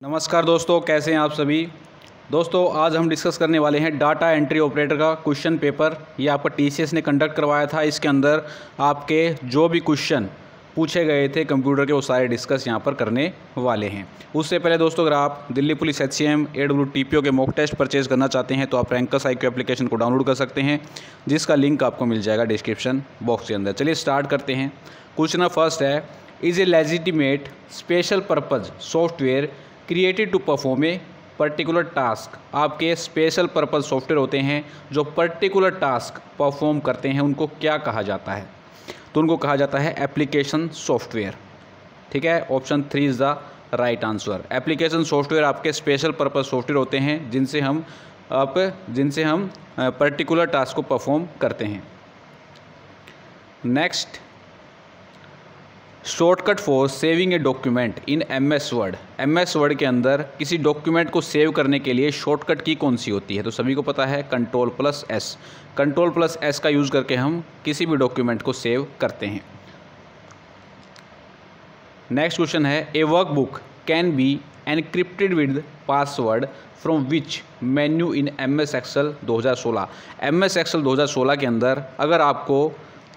नमस्कार दोस्तों, कैसे हैं आप सभी। दोस्तों आज हम डिस्कस करने वाले हैं डाटा एंट्री ऑपरेटर का क्वेश्चन पेपर। ये आपका टीसीएस ने कंडक्ट करवाया था। इसके अंदर आपके जो भी क्वेश्चन पूछे गए थे कंप्यूटर के, वो सारे डिस्कस यहाँ पर करने वाले हैं। उससे पहले दोस्तों, अगर आप दिल्ली पुलिस HCM AWTPO के मॉक टेस्ट परचेज करना चाहते हैं तो आप रैंकर्स IQ एप्लीकेशन को डाउनलोड कर सकते हैं, जिसका लिंक आपको मिल जाएगा डिस्क्रिप्शन बॉक्स के अंदर। चलिए स्टार्ट करते हैं। क्वेश्चन फर्स्ट है, is a legitimate special purpose software created to perform a particular task. आपके स्पेशल पर्पज़ सॉफ्टवेयर होते हैं जो पर्टिकुलर टास्क परफॉर्म करते हैं, उनको क्या कहा जाता है? तो उनको कहा जाता है एप्लीकेशन सॉफ्टवेयर। ठीक है, option 3 is the right answer. Application software आपके स्पेशल पर्पज़ सॉफ्टवेयर होते हैं जिनसे हम पर्टिकुलर टास्क को परफॉर्म करते हैं। Next, shortcut for saving a document in MS word. MS word के अंदर किसी डॉक्यूमेंट को सेव करने के लिए शॉर्टकट की कौन सी होती है? तो सभी को पता है Ctrl+S। Ctrl+S का यूज़ करके हम किसी भी डॉक्यूमेंट को सेव करते हैं। नेक्स्ट क्वेश्चन है, a workbook can be encrypted with password from which menu in MS Excel 2016। MS Excel 2016 के अंदर अगर आपको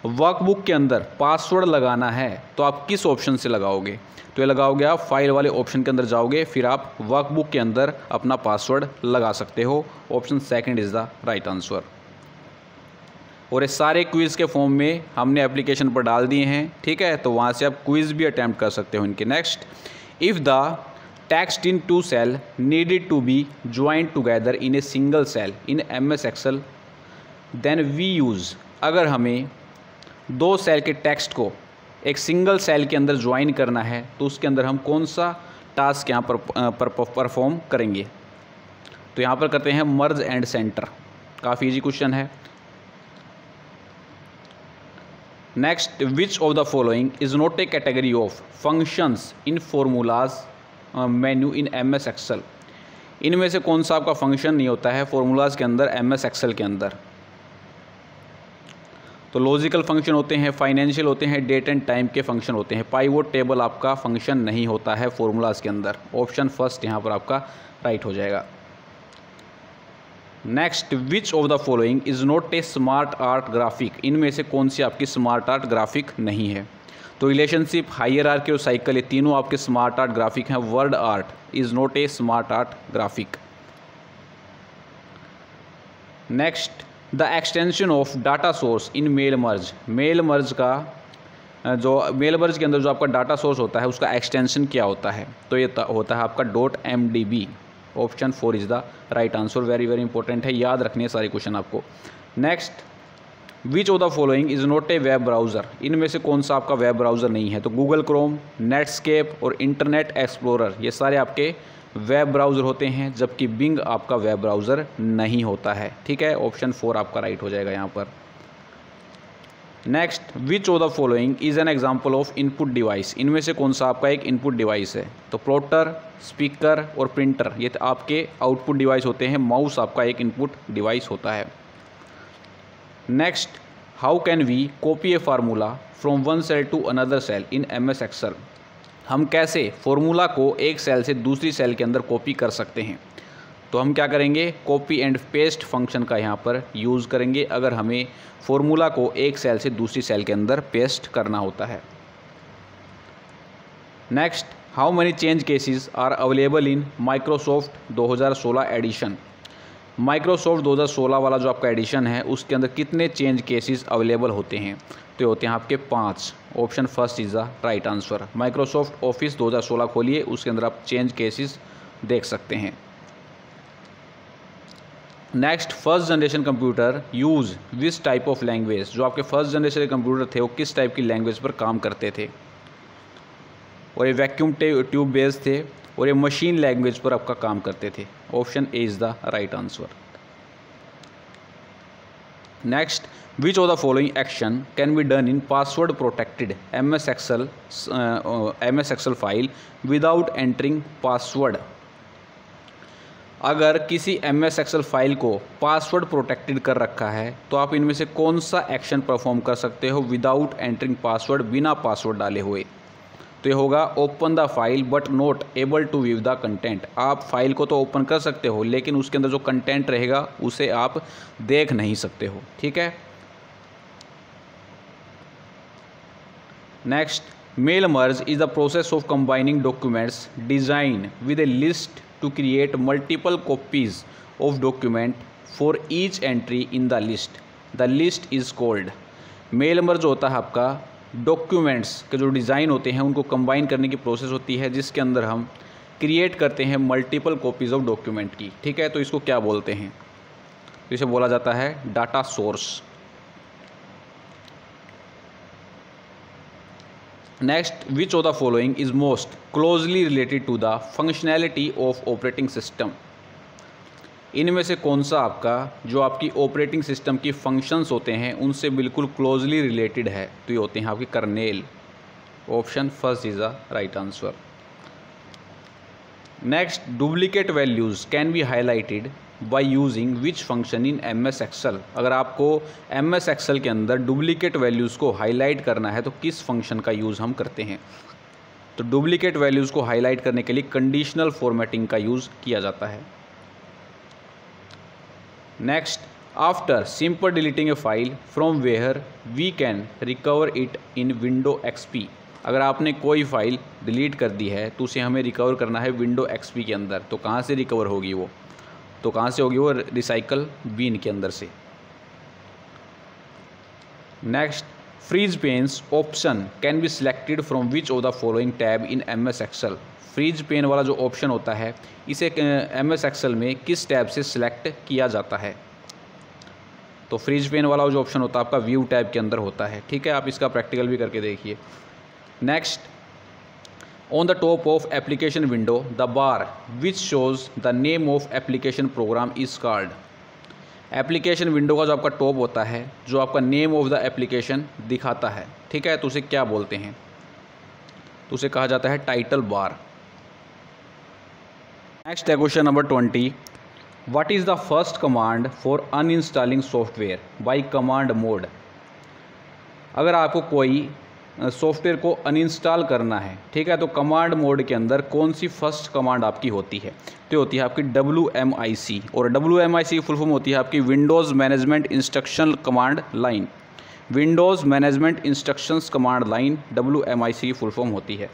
वर्कबुक के अंदर पासवर्ड लगाना है तो आप किस ऑप्शन से लगाओगे? तो ये लगाओगे आप फाइल वाले ऑप्शन के अंदर जाओगे, फिर आप वर्कबुक के अंदर अपना पासवर्ड लगा सकते हो। Option second is the right answer. और ये सारे क्विज़ के फॉर्म में हमने एप्लीकेशन पर डाल दिए हैं, ठीक है, तो वहाँ से आप क्विज़ भी अटैम्प्ट कर सकते हो इनके। Next, if the text in 2 cell needed to be joint together in a single cell in MS Excel then we use. अगर हमें 2 सेल के टेक्स्ट को एक सिंगल सेल के अंदर ज्वाइन करना है तो उसके अंदर हम कौन सा टास्क यहाँ पर परफॉर्म करेंगे? तो यहाँ पर करते हैं मर्ज एंड सेंटर। काफ़ी इजी क्वेश्चन है। Next, which of the following is not a category of functions in formulas menu in MS Excel। इनमें से कौन सा आपका फंक्शन नहीं होता है फॉर्मूलाज के अंदर MS Excel के अंदर? तो लॉजिकल फंक्शन होते हैं, फाइनेंशियल होते हैं, डेट एंड टाइम के फंक्शन होते हैं। पाइवोट टेबल आपका फंक्शन नहीं होता है फॉर्मूलाज के अंदर। ऑप्शन फर्स्ट यहाँ पर आपका राइट हो जाएगा। Next, which of the following is not a smart art graphic. इनमें से कौन सी आपकी स्मार्ट आर्ट ग्राफिक नहीं है? तो रिलेशनशिप, हायरार्की और साइकिल, ये तीनों आपके स्मार्ट आर्ट ग्राफिक हैं। Word art is not a smart art graphic. Next, the extension of data source in mail merge. Mail merge के अंदर जो आपका डाटा सोर्स होता है उसका एक्सटेंशन क्या होता है? तो ये होता है आपका .mdb। Option 4 is the right answer. Very very important है, याद रखने हैं सारे क्वेश्चन आपको। Next, which of the following is not A web browser. इनमें से कौन सा आपका वेब ब्राउज़र नहीं है? तो गूगल क्रोम, नेटस्केप और इंटरनेट एक्सप्लोरर, ये सारे आपके वेब ब्राउज़र होते हैं, जबकि बिंग आपका वेब ब्राउज़र नहीं होता है। ठीक है, ऑप्शन 4 आपका राइट हो जाएगा यहाँ पर। Next, which of the following is an example of input device. इनमें से कौन सा आपका एक इनपुट डिवाइस है? तो प्लॉटर, स्पीकर और प्रिंटर, ये आपके आउटपुट डिवाइस होते हैं। माउस आपका एक इनपुट डिवाइस होता है। Next, how can we copy a formula from one cell to another cell in MS Excel। हम कैसे फॉर्मूला को एक सेल से दूसरी सेल के अंदर कॉपी कर सकते हैं? तो हम क्या करेंगे? कॉपी एंड पेस्ट फंक्शन का यहाँ पर यूज़ करेंगे अगर हमें फॉर्मूला को एक सेल से दूसरी सेल के अंदर पेस्ट करना होता है। Next, how many change cases are available in Microsoft 2016 edition. Microsoft 2016 वाला जो आपका एडिशन है उसके अंदर कितने चेंज केसेस अवेलेबल होते हैं? तो ये होते हैं आपके 5। Option first is the right answer. Microsoft office 2016 खोलिए, उसके अंदर आप चेंज केसेस देख सकते हैं। Next, first generation computer use which type of language. जो आपके फर्स्ट जनरेशन के कंप्यूटर थे वो किस टाइप की लैंग्वेज पर काम करते थे? और ये वैक्यूम ट्यूब बेस्ड थे और ये मशीन लैंग्वेज पर आपका काम करते थे। Option A is the right answer. Next, which of the following action can be done in password protected MS Excel file without entering password. अगर किसी MS Excel फाइल को पासवर्ड प्रोटेक्टेड कर रखा है तो आप इनमें से कौन सा एक्शन परफॉर्म कर सकते हो विदाउट एंटरिंग पासवर्ड, बिना पासवर्ड डाले हुए? तो ये होगा open the file but not able to view the content. आप फाइल को तो ओपन कर सकते हो लेकिन उसके अंदर जो कंटेंट रहेगा उसे आप देख नहीं सकते हो। ठीक है, next, mail merge is the process of combining documents design with a list to create multiple copies of document for each entry in the list. The list is called. Mail merge होता है आपका documents के जो design होते हैं उनको combine करने की प्रोसेस होती है जिसके अंदर हम क्रिएट करते हैं मल्टीपल कॉपीज़ ऑफ डॉक्यूमेंट की। ठीक है, तो इसको क्या बोलते हैं? तो इसे बोला जाता है data source. Next, which of the following is most closely related to the functionality of operating system. इनमें से कौन सा आपका जो आपकी ऑपरेटिंग सिस्टम की फंक्शंस होते हैं उनसे बिल्कुल क्लोजली रिलेटेड है? तो ये होते हैं आपके kernel. Option first is the right answer. Next, duplicate values can be highlighted by using which function in MS Excel. अगर आपको MS एक्सेल के अंदर डुप्लीकेट वैल्यूज़ को हाईलाइट करना है तो किस फंक्शन का यूज़ हम करते हैं? तो डुप्लीकेट वैल्यूज़ को हाईलाइट करने के लिए कंडीशनल फॉर्मेटिंग का यूज़ किया जाता है। Next, after simple deleting a file from where we can recover it in window XP। अगर आपने कोई फाइल डिलीट कर दी है तो उसे हमें रिकवर करना है विंडो XP के अंदर, तो कहाँ से रिकवर होगी वो? तो कहाँ से होगी वो? रिसाइकल बीन के अंदर से। Next, freeze panes option can be selected from which of the following tab in MS Excel. Freeze pane वाला जो ऑप्शन होता है इसे MS एक्सेल में किस टैब से सिलेक्ट किया जाता है? तो फ्रीज पेन वाला जो ऑप्शन होता है आपका व्यू टैब के अंदर होता है। ठीक है, आप इसका प्रैक्टिकल भी करके देखिए। Next, on the top of application window the bar which shows the name of application program is called. Application window का जो आपका टॉप होता है जो आपका नेम ऑफ द एप्लीकेशन दिखाता है, ठीक है, तो उसे क्या बोलते हैं? तो उसे कहा जाता है टाइटल बार। नेक्स्ट है question number 20। What is the first command for uninstalling software by command mode. अगर आपको कोई सॉफ्टवेयर को अनइंस्टॉल करना है, ठीक है, तो कमांड मोड के अंदर कौन सी फर्स्ट कमांड आपकी होती है? तो होती है आपकी WMIC। और WMIC की फुल फॉर्म होती है आपकी Windows management instruction command line. Windows management instructions command line WMIC की फुल फॉर्म होती है।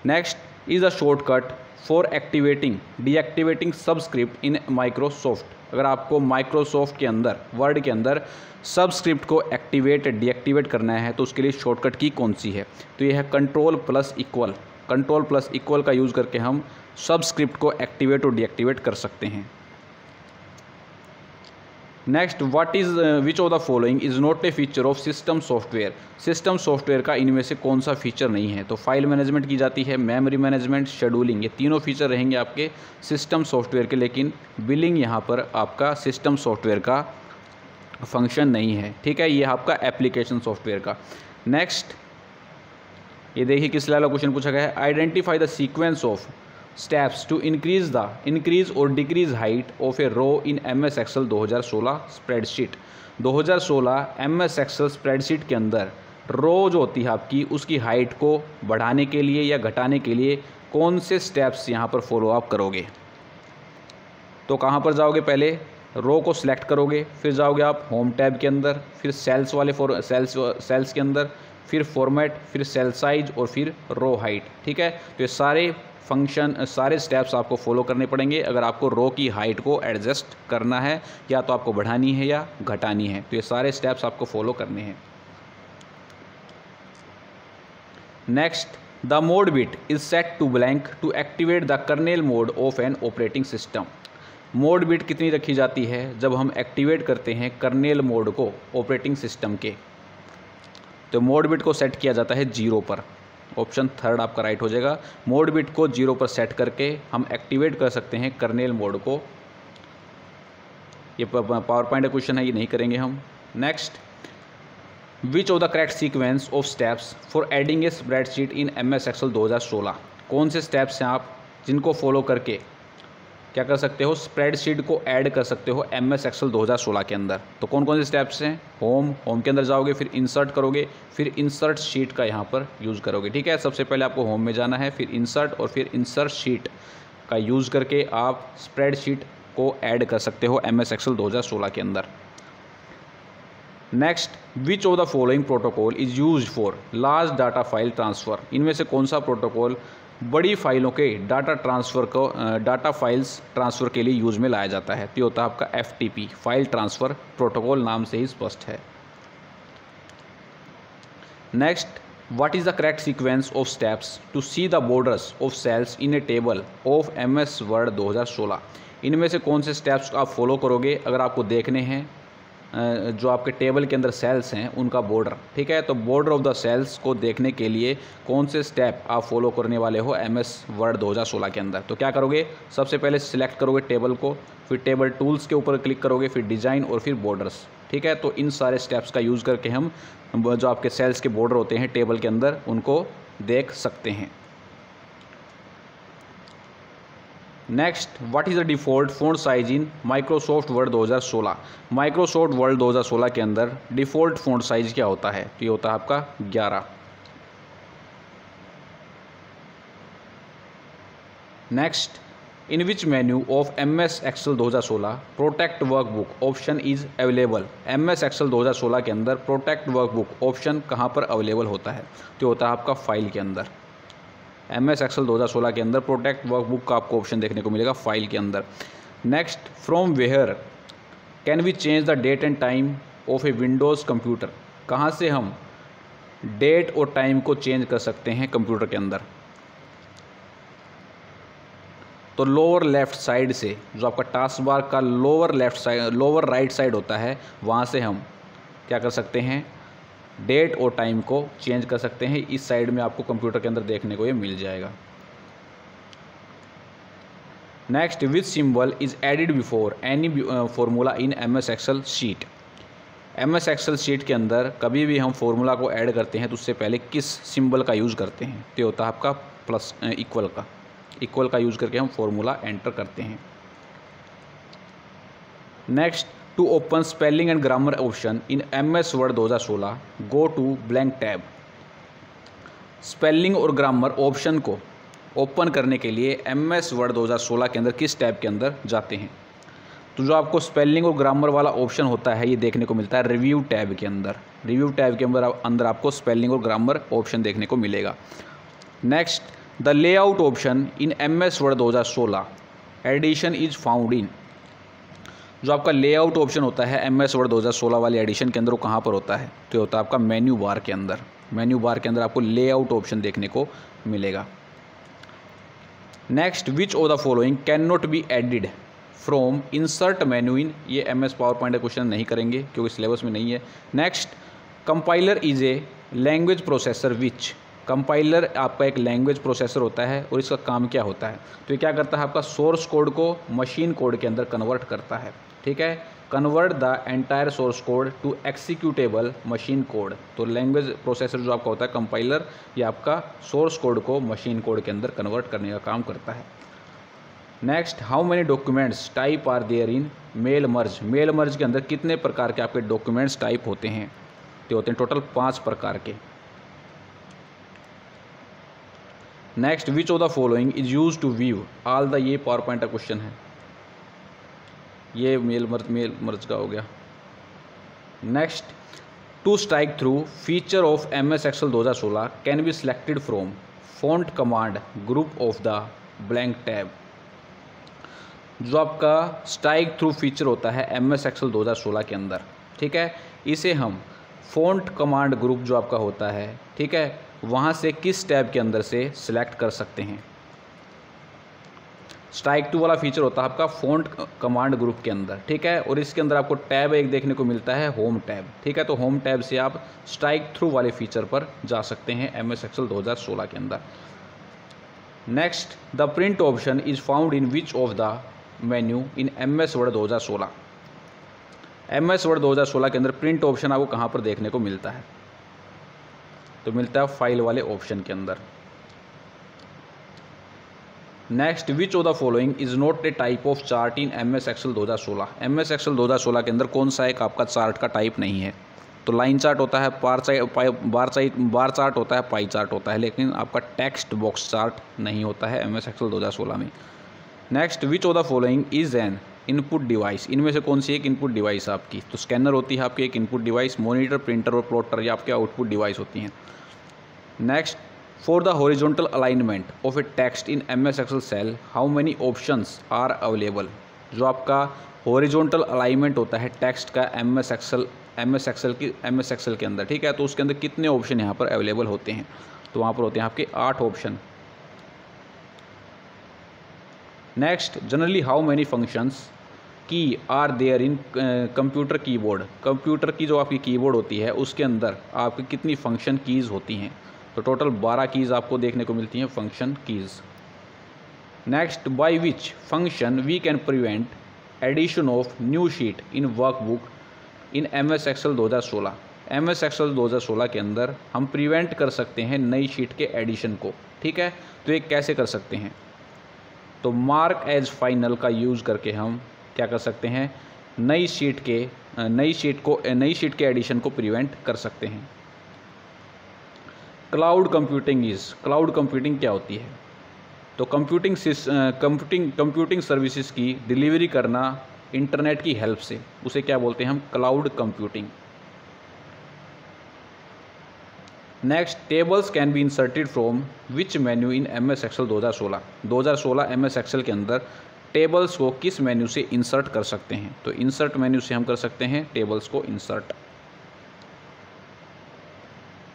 Next is the shortcut for activating deactivating subscript in Microsoft. अगर आपको माइक्रोसॉफ्ट के अंदर वर्ड के अंदर सबस्क्रिप्ट को एक्टिवेट डीएक्टिवेट करना है तो उसके लिए शॉर्टकट की कौन सी है? तो ये है कंट्रोल+इक्वल। कंट्रोल+इक्वल का यूज़ करके हम सबस्क्रिप्ट को एक्टिवेट और डीएक्टिवेट कर सकते हैं। Next, what is which of the following is not A feature of system software. System software का इनमें से कौन सा फीचर नहीं है? तो फाइल मैनेजमेंट की जाती है, मेमोरी मैनेजमेंट, शेड्यूलिंग, ये तीनों फीचर रहेंगे आपके सिस्टम सॉफ्टवेयर के, लेकिन बिलिंग यहाँ पर आपका सिस्टम सॉफ्टवेयर का फंक्शन नहीं है। ठीक है, ये आपका एप्लीकेशन सॉफ्टवेयर का। नेक्स्ट, ये देखिए किस वाला क्वेश्चन पूछा गया है। Identify the sequence of steps to increase और decrease height of a row in MS Excel 2016 spreadsheet. 2016 MS Excel spreadsheet के अंदर रो जो होती है आपकी उसकी हाइट को बढ़ाने के लिए या घटाने के लिए कौन से स्टेप्स यहाँ पर फॉलो अप करोगे? तो कहाँ पर जाओगे? पहले रो को सिलेक्ट करोगे, फिर जाओगे आप होम टैब के अंदर, फिर सेल्स वाले सेल्स के अंदर, फिर फॉर्मेट, फिर सेल साइज और फिर रो हाइट। ठीक है, तो ये सारे फंक्शन सारे स्टेप्स आपको फॉलो करने पड़ेंगे अगर आपको रो की हाइट को एडजस्ट करना है या तो आपको बढ़ानी है या घटानी है। तो ये सारे स्टेप्स आपको फॉलो करने हैं। Next, the mode bit is set to blank to activate the kernel mode of an operating system. Mode bit कितनी रखी जाती है जब हम एक्टिवेट करते हैं कर्नेल मोड को ऑपरेटिंग सिस्टम के? तो मोड बिट को सेट किया जाता है 0 पर। ऑप्शन थर्ड आपका राइट हो जाएगा। मोड बिट को 0 पर सेट करके हम एक्टिवेट कर सकते हैं कर्नेल मोड को। ये पावर पॉइंट क्वेश्चन है, ये नहीं करेंगे हम। Next, which of the correct sequence of steps for adding a spreadsheet in MS Excel 2016। कौन से स्टेप्स हैं आप जिनको फॉलो करके क्या कर सकते हो, स्प्रेडशीट को ऐड कर सकते हो MS एक्सेल 2016 के अंदर। तो कौन कौन से स्टेप्स हैं, होम के अंदर जाओगे, फिर इंसर्ट करोगे, फिर इंसर्ट शीट का यहाँ पर यूज़ करोगे। ठीक है, सबसे पहले आपको होम में जाना है, फिर इंसर्ट और फिर इंसर्ट शीट का यूज़ करके आप स्प्रेडशीट को ऐड कर सकते हो MS एक्सेल 2016 के अंदर। Next, which of the following protocol is use for large data file transfer. इनमें से कौन सा प्रोटोकॉल बड़ी फाइलों के डाटा फाइल्स ट्रांसफ़र के लिए यूज़ में लाया जाता है। तो होता है आपका FTP, फाइल ट्रांसफ़र प्रोटोकॉल, नाम से ही स्पष्ट है। Next, what is the correct sequence of steps to see the borders of cells in a table of MS Word 2016। इनमें से कौन से स्टेप्स आप फॉलो करोगे अगर आपको देखने हैं जो आपके टेबल के अंदर सेल्स हैं उनका बॉर्डर। ठीक है, तो बॉर्डर ऑफ द सेल्स को देखने के लिए कौन से स्टेप आप फॉलो करने वाले हो MS वर्ड 2016 के अंदर। तो क्या करोगे, सबसे पहले सिलेक्ट करोगे टेबल को, फिर टेबल टूल्स के ऊपर क्लिक करोगे, फिर डिज़ाइन और फिर बॉर्डर्स। ठीक है, तो इन सारे स्टेप्स का यूज़ करके हम जो आपके सेल्स के बॉर्डर होते हैं टेबल के अंदर उनको देख सकते हैं। Next, what is the default font size in Microsoft word 2016। Microsoft word 2016 के अंदर डिफ़ॉल्ट फ़ॉन्ट साइज क्या होता है, तो ये होता है आपका 11। Next, in which menu of MS Excel 2016 protect workbook option is available. MS Excel 2016 के अंदर प्रोटेक्ट वर्कबुक ऑप्शन कहाँ पर अवेलेबल होता है, तो होता है आपका फाइल के अंदर। MS एक्सेल 2016 के अंदर प्रोटेक्ट वर्कबुक का आपको ऑप्शन देखने को मिलेगा फाइल के अंदर। Next, from where can we change the date and time of a Windows computer. कहाँ से हम डेट और टाइम को चेंज कर सकते हैं कंप्यूटर के अंदर, तो लोअर लेफ़्ट साइड से, जो आपका टास्क बार का लोअर राइट साइड होता है, वहाँ से हम क्या कर सकते हैं, डेट और टाइम को चेंज कर सकते हैं। इस साइड में आपको कंप्यूटर के अंदर देखने को ये मिल जाएगा। Next, which symbol is added before any formula in MS Excel sheet. MS Excel sheet के अंदर कभी भी हम फॉर्मूला को ऐड करते हैं तो उससे पहले किस सिंबल का यूज़ करते हैं, तो होता है आपका प्लस इक्वल का यूज़ करके हम फॉर्मूला एंटर करते हैं। Next, to open spelling and grammar option in MS Word 2016 go to blank tab. Spelling और ग्रामर ऑप्शन को ओपन करने के लिए MS वर्ड 2016 के अंदर किस टैब के अंदर जाते हैं, तो जो आपको स्पेलिंग और ग्रामर वाला ऑप्शन होता है ये देखने को मिलता है रिव्यू टैब के अंदर। रिव्यू टैब के अंदर आपको स्पेलिंग और ग्रामर ऑप्शन देखने को मिलेगा। Next, the layout option in MS Word 2016 edition is found in. जो आपका लेआउट ऑप्शन होता है MS वर्ड 2016 वाले एडिशन के अंदर वो कहाँ पर होता है, तो ये होता है आपका मेन्यू बार के अंदर। मेन्यू बार के अंदर आपको लेआउट ऑप्शन देखने को मिलेगा। Next, which of the following can not be added from insert menu in. ये MS पावर पॉइंट का क्वेश्चन नहीं करेंगे क्योंकि सिलेबस में नहीं है। Next, compiler is a language processor which. Compiler आपका एक लैंग्वेज प्रोसेसर होता है और इसका काम क्या होता है, तो ये क्या करता है, आपका सोर्स कोड को मशीन कोड के अंदर कन्वर्ट करता है। ठीक है, convert the entire source code to executable machine code. तो लैंग्वेज प्रोसेसर जो आपका होता है कंपाइलर, ये आपका सोर्स कोड को मशीन कोड के अंदर कन्वर्ट करने का काम करता है। Next, how many documents type are there in mail merge. Mail merge के अंदर कितने प्रकार के आपके डॉक्यूमेंट्स टाइप होते हैं, तो होते हैं टोटल 5 प्रकार के। Next, which of the following is use to view all the. ये पावर पॉइंट का क्वेश्चन है, ये मेल मर्ज का हो गया। Next, to strike through feature of MS Excel 2016 can be selected from font command group of the blank tab. जो आपका strike through feature होता है MS एक्सेल 2016 के अंदर, ठीक है, इसे हम फॉन्ट कमांड ग्रुप जो आपका होता है, ठीक है, वहाँ से किस टैब के अंदर से सिलेक्ट कर सकते हैं। स्ट्राइक टू वाला फीचर होता है आपका फॉन्ट कमांड ग्रुप के अंदर, ठीक है, और इसके अंदर आपको टैब एक देखने को मिलता है होम टैब। ठीक है, तो होम टैब से आप स्ट्राइक थ्रू वाले फीचर पर जा सकते हैं MS एक्सेल 2016 के अंदर। Next, the print option is found in which of the menu in MS Word 2016। MS Word 2016 के अंदर प्रिंट ऑप्शन आपको कहाँ पर देखने को मिलता है, तो मिलता है फाइल वाले ऑप्शन के अंदर। Next, which of the following is not A type of chart in MS Excel 2016। MS Excel 2016 के अंदर कौन सा एक आपका चार्ट का टाइप नहीं है? तो लाइन चार्ट होता है, बार चार्ट होता है, पाई चार्ट होता है, लेकिन आपका टेक्स्ट बॉक्स चार्ट नहीं होता है MS Excel 2016 में। Next, which of the following is an input device. इनमें से कौन सी एक इनपुट डिवाइस आपकी? तो स्कैनर होती है आपकी एक इनपुट डिवाइस, मॉनिटर, प्रिंटर और प्लॉटर ये आपके आउटपुट डिवाइस होती हैं। Next, for the horizontal alignment of a text in MS Excel cell how many options are available. जो आपका हॉरिजॉन्टल अलाइनमेंट होता है टेक्स्ट का MS Excel के अंदर, ठीक है, तो उसके अंदर कितने ऑप्शन यहाँ पर अवेलेबल होते हैं? तो वहाँ पर होते हैं आपके 8 option. Next, generally how many functions key are there in computer keyboard. Computer की जो आपकी कीबोर्ड होती है उसके अंदर आपकी कितनी फंक्शन कीज़ होती हैं? तो टोटल 12 कीज़ आपको देखने को मिलती हैं, function keys. Next, by which function we can prevent addition of new sheet in workbook in MS Excel 2016। MS Excel 2016 के अंदर हम प्रिवेंट कर सकते हैं नई शीट के एडिशन को, ठीक है। तो ये कैसे कर सकते हैं? तो मार्क एज फाइनल का यूज़ करके हम क्या कर सकते हैं? नई शीट के एडिशन को प्रिवेंट कर सकते हैं। क्लाउड कंप्यूटिंग क्या होती है? तो कंप्यूटिंग सर्विसेज की डिलीवरी करना इंटरनेट की हेल्प से, उसे क्या बोलते हैं हम? Cloud computing. Next, tables can be inserted from which menu in MS Excel 2016 MS Excel के अंदर टेबल्स को किस मेन्यू से इंसर्ट कर सकते हैं? तो इंसर्ट मेन्यू से हम कर सकते हैं टेबल्स को insert.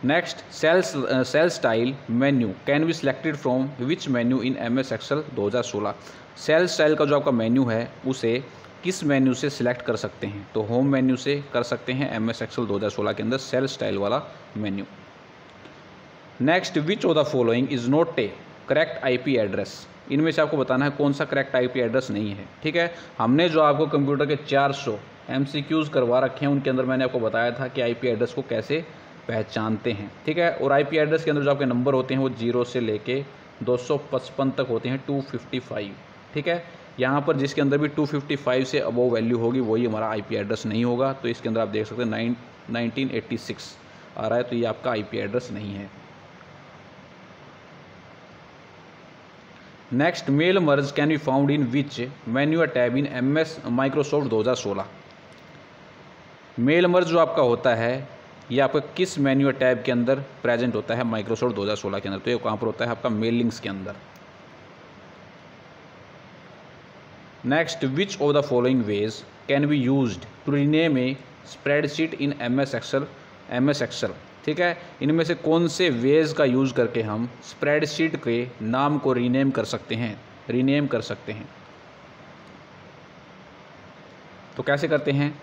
Next, cell style menu can be selected from which menu in MS Excel 2016। Cell style का जो आपका मेन्यू है उसे किस मेन्यू से सिलेक्ट कर सकते हैं? तो होम मेन्यू से कर सकते हैं MS Excel 2016 के अंदर सेल स्टाइल वाला menu. Next, which of the following is not A correct IP address. इनमें से आपको बताना है कौन सा करेक्ट IP एड्रेस नहीं है, ठीक है। हमने जो आपको कंप्यूटर के 400 MCQs करवा रखे हैं उनके अंदर मैंने आपको बताया था कि IP एड्रेस को कैसे पहचानते हैं, ठीक है। और IP एड्रेस के अंदर जो आपके नंबर होते हैं वो 0 से लेके 255 तक होते हैं, 255, ठीक है। यहाँ पर जिसके अंदर भी 255 से अबव वैल्यू होगी वही हमारा IP एड्रेस नहीं होगा। तो इसके अंदर आप देख सकते हैं 1986 आ रहा है, तो ये आपका IP एड्रेस नहीं है। Next, mail merge can be found in which menu tab in Microsoft 2016। Mail merge जो आपका होता है ये आपका किस मेन्यू टैब के अंदर प्रेजेंट होता है Microsoft 2016 के अंदर? तो ये कहाँ पर होता है? आपका मेलिंग्स के अंदर। Next, which of the following ways can be used to rename a spreadsheet in MS Excel, ठीक है। इनमें से कौन से वेज का यूज़ करके हम स्प्रेडशीट के नाम को रीनेम कर सकते हैं? तो कैसे करते हैं?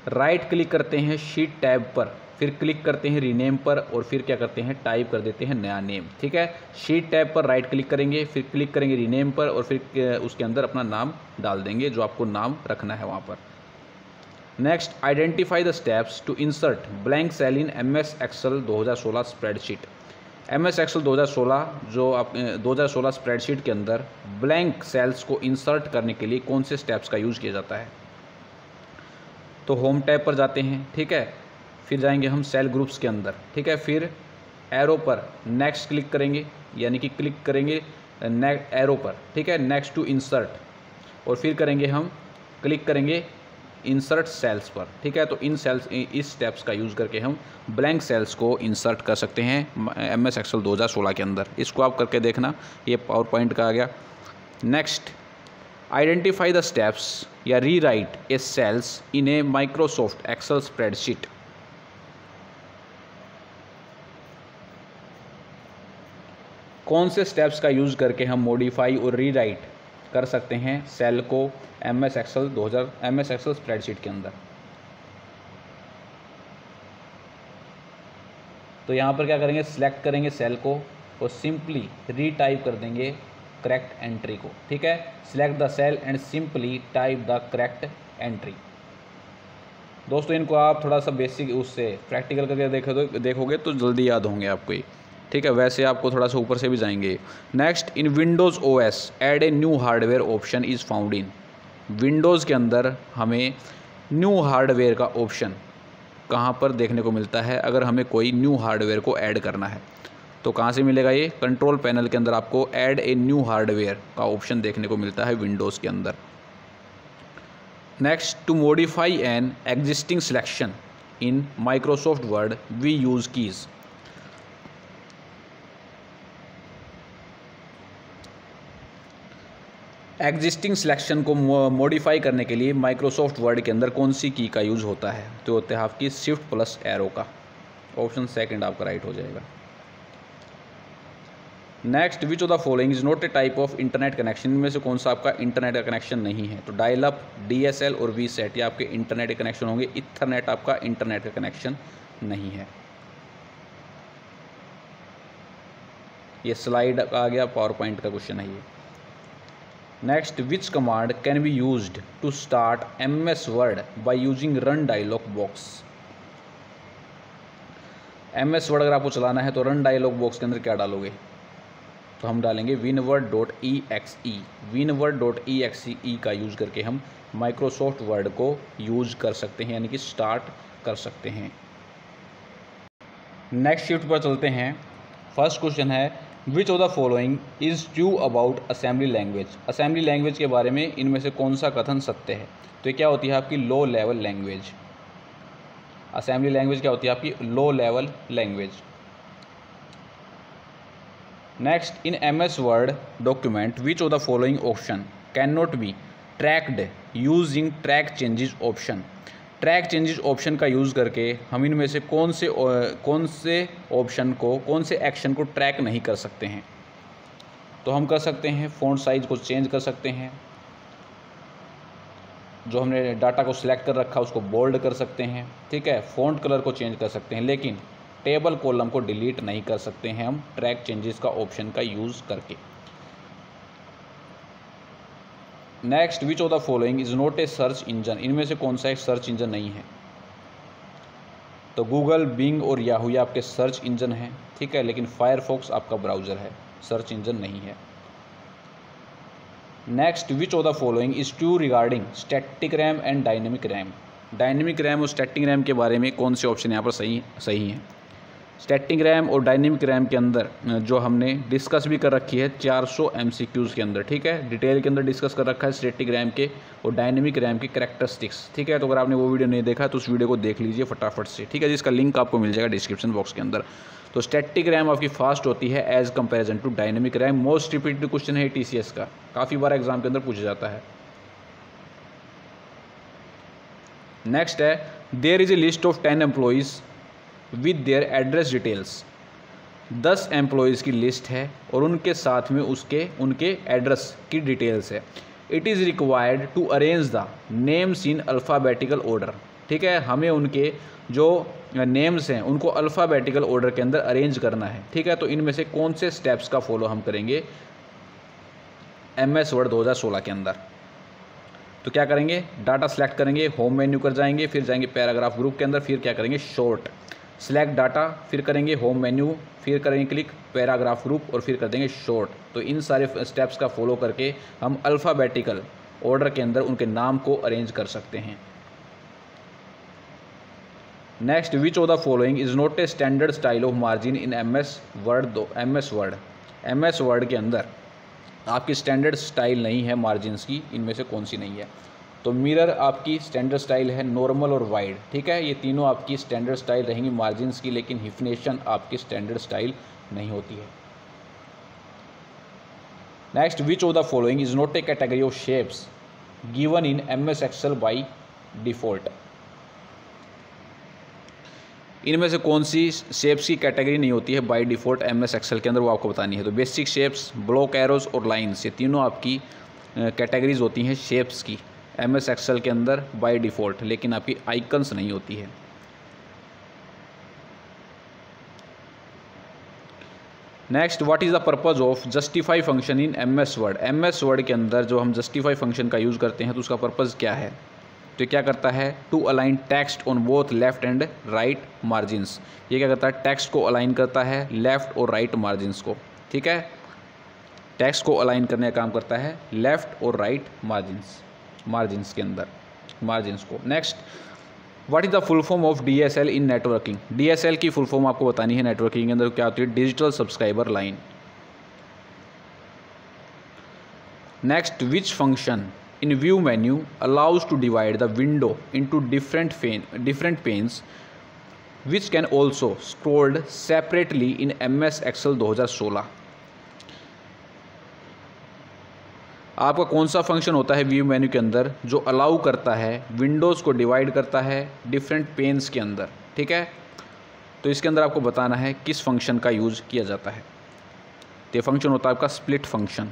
राइट क्लिक करते हैं शीट टैब पर, फिर क्लिक करते हैं रीनेम पर और फिर क्या करते हैं? टाइप कर देते हैं नया नेम, ठीक है। शीट टैब पर राइट क्लिक करेंगे, फिर क्लिक करेंगे रीनेम पर और फिर उसके अंदर अपना नाम डाल देंगे जो आपको नाम रखना है वहाँ पर। Next, identify the steps to insert blank cell in MS Excel 2016 spreadsheet. MS Excel 2016 जो आप 2016 स्प्रेडशीट के अंदर ब्लैंक सेल्स को इंसर्ट करने के लिए कौन से स्टेप्स का यूज़ किया जाता है? तो होम टैब पर जाते हैं, ठीक है, फिर जाएंगे हम सेल ग्रुप्स के अंदर, ठीक है, फिर एरो पर नेक्स्ट क्लिक करेंगे, यानी कि क्लिक करेंगे एरो पर, ठीक है, नेक्स्ट टू इंसर्ट, और फिर करेंगे हम क्लिक करेंगे इंसर्ट सेल्स पर, ठीक है। तो इस स्टेप्स का यूज़ करके हम ब्लैंक सेल्स को इंसर्ट कर सकते हैं MS Excel 2016 के अंदर। इसको आप करके देखना, ये पावर पॉइंट का आ गया। नेक्स्ट, आइडेंटिफाई द स्टेप्स या rewrite A sales in A Microsoft Excel spreadsheet. कौन से स्टेप्स का यूज़ करके हम मॉडिफाई और रीराइट कर सकते हैं सेल को MS Excel स्प्रेडशीट के अंदर? तो यहाँ पर क्या करेंगे? सिलेक्ट करेंगे सेल को और सिंपली रीटाइप कर देंगे करेक्ट एंट्री को, ठीक है। Select the cell and simply type the correct entry. दोस्तों इनको आप थोड़ा सा बेसिक उससे प्रैक्टिकल करके देखोगे तो जल्दी याद होंगे आपको ये। ठीक है, वैसे आपको थोड़ा सा ऊपर से भी जाएंगे। Next, in Windows OS add a new hardware option is found in. Windows के अंदर हमें न्यू हार्डवेयर का ऑप्शन कहाँ पर देखने को मिलता है? अगर हमें कोई न्यू हार्डवेयर को ऐड करना है तो कहाँ से मिलेगा? ये कंट्रोल पैनल के अंदर आपको ऐड ए न्यू हार्डवेयर का ऑप्शन देखने को मिलता है विंडोज़ के अंदर। Next, to modify an existing selection in Microsoft Word we use keys. Existing selection को मॉडिफाई करने के लिए माइक्रोसॉफ्ट वर्ड के अंदर कौन सी की का यूज़ होता है? तो होता है आपकी शिफ्ट प्लस एरो का। ऑप्शन सेकंड आपका राइट हो जाएगा। Next, which of the following is not A type of internet connection. इनमें से कौन सा आपका इंटरनेट का कनेक्शन नहीं है? तो डायल अप, DSL और वीसेट ये आपके इंटरनेट के कनेक्शन होंगे। इथरनेट आपका इंटरनेट का कनेक्शन नहीं है। ये स्लाइड आ गया, पावर पॉइंट का क्वेश्चन है ये। Next, which command can be used to start MS Word by using run dialog box. MS Word अगर आपको चलाना है तो रन डायलॉग बॉक्स के अंदर क्या डालोगे? तो हम डालेंगे winword.exe। winword.exe का यूज़ करके हम माइक्रोसॉफ्ट वर्ड को यूज़ कर सकते हैं, यानी कि स्टार्ट कर सकते हैं। नेक्स्ट शिफ्ट पर चलते हैं। फर्स्ट क्वेश्चन है, which of the following is true about assembly language. Assembly language के बारे में इनमें से कौन सा कथन सत्य है? तो ये क्या होती है आपकी low level language. Assembly language क्या होती है आपकी? Low level language. Next, in MS word document which of the following option can not be tracked using track changes option. Track changes option का यूज़ करके हम इनमें से कौन से ऑप्शन को, कौन से एक्शन को ट्रैक नहीं कर सकते हैं? तो हम कर सकते हैं फ़ॉन्ट साइज को चेंज कर सकते हैं, जो हमने डाटा को सिलेक्ट कर रखा उसको बोल्ड कर सकते हैं, ठीक है, फ़ॉन्ट कलर को चेंज कर सकते हैं, लेकिन टेबल कॉलम को डिलीट नहीं कर सकते हैं हम ट्रैक चेंजेस का ऑप्शन का यूज़ करके। Next, which of the following is not A search engine. इनमें से कौन सा एक सर्च इंजन नहीं है? तो गूगल, बिंग और याहू आपके सर्च इंजन हैं, ठीक है, लेकिन फायरफॉक्स आपका ब्राउज़र है, सर्च इंजन नहीं है। Next, which of the following is true regarding static RAM and dynamic RAM. Dynamic RAM और स्टैटिक रैम के बारे में कौन से ऑप्शन यहाँ पर सही हैं? स्टैटिक रैम और डायनेमिक रैम के अंदर जो हमने डिस्कस भी कर रखी है 400 MCQs के अंदर, ठीक है, डिटेल के अंदर डिस्कस कर रखा है स्टैटिक रैम के और डायनेमिक रैम की कैरेक्टरिस्टिक्स, ठीक है। तो अगर आपने वो वीडियो नहीं देखा तो उस वीडियो को देख लीजिए फटाफट से, ठीक है, जिसका लिंक आपको मिल जाएगा डिस्क्रिप्शन बॉक्स के अंदर। तो स्टैटिक रैम आपकी फास्ट होती है as comparison to dynamic RAM. Most repeated question है TCS का, काफ़ी बार एग्जाम के अंदर पूछा जाता है। नेक्स्ट है, there is a list of 10 employees with their address details. 10 employees की लिस्ट है और उनके साथ में उनके एड्रेस की डिटेल्स है। It is required to arrange the names in alphabetical order, ठीक है, हमें उनके जो नेम्स हैं उनको अल्फ़ाबेटिकल ऑर्डर के अंदर अरेंज करना है, ठीक है। तो इनमें से कौन से स्टेप्स का फॉलो हम करेंगे MS वर्ड 2016 के अंदर? तो क्या करेंगे? डाटा सेलेक्ट करेंगे, होम मेन्यू कर जाएंगे, फिर जाएंगे पैराग्राफ ग्रुप के अंदर, फिर क्या करेंगे? शॉर्ट सेलेक्ट डाटा, फिर करेंगे होम मेन्यू, फिर करेंगे क्लिक पैराग्राफ ग्रुप और फिर कर देंगे शॉर्ट। तो इन सारे स्टेप्स का फॉलो करके हम अल्फ़ाबेटिकल ऑर्डर के अंदर उनके नाम को अरेंज कर सकते हैं। Next, which of the following is not a standard style of margin in MS word. MS word के अंदर आपकी स्टैंडर्ड स्टाइल नहीं है मार्जिन्स की, इनमें से कौन सी नहीं है? तो मिरर आपकी स्टैंडर्ड स्टाइल है, नॉर्मल और वाइड, ठीक है, ये तीनों आपकी स्टैंडर्ड स्टाइल रहेंगी मार्जिन्स की, लेकिन हिफनेशन आपकी स्टैंडर्ड स्टाइल नहीं होती है। Next, which of the following is not a category of shapes given in MS Excel by default. इनमें से कौन सी शेप्स की कैटेगरी नहीं होती है बाय डिफ़ॉल्ट MS एक्सेल के अंदर, वो आपको बतानी है। तो बेसिक शेप्स, ब्लॉक एरोज और लाइन्स, ये तीनों आपकी कैटेगरीज होती हैं शेप्स की MS एक्सेल के अंदर बाय डिफ़ॉल्ट, लेकिन आपकी आइकन्स नहीं होती है। Next, what is the purpose of justify function in MS word. MS word के अंदर जो हम जस्टिफाई फंक्शन का यूज़ करते हैं तो उसका पर्पज़ क्या है? तो ये क्या करता है, to align text on both left and right margins. ये क्या करता है, टेक्स्ट को अलाइन करता है लेफ़्ट और राइट मार्जिन्स को। ठीक है, टेक्स्ट को अलाइन करने का काम करता है लेफ़्ट और राइट मार्जिन्स के अंदर मार्जिन्स को। Next, what is the full form of DSL in networking. DSL की फुल फॉर्म आपको बतानी है नेटवर्किंग के अंदर क्या होती है, digital subscriber line. Next, which function in view menu allows to divide the window into different panes which can also scrolled separately in MS Excel 2016। आपका कौन सा फंक्शन होता है व्यू मेन्यू के अंदर जो अलाउ करता है विंडोज़ को डिवाइड करता है डिफरेंट पेन्स के अंदर। ठीक है, तो इसके अंदर आपको बताना है किस फंक्शन का यूज़ किया जाता है। तो ये फंक्शन होता है आपका split function.